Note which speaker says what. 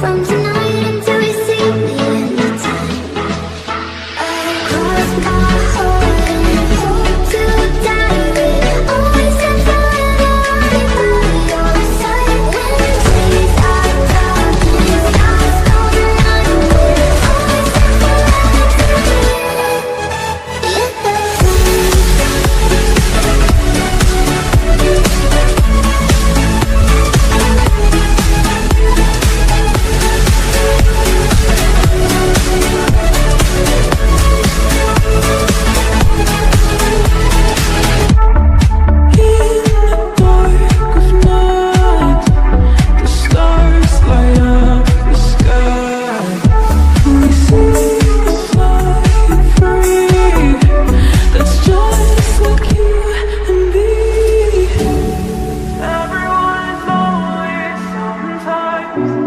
Speaker 1: from tonight until we see the end of time. I cross my heart and hope to die with always stand forever by your side. When days are dark and the stars don't align, we'll always stand
Speaker 2: Everyone's always sometimes.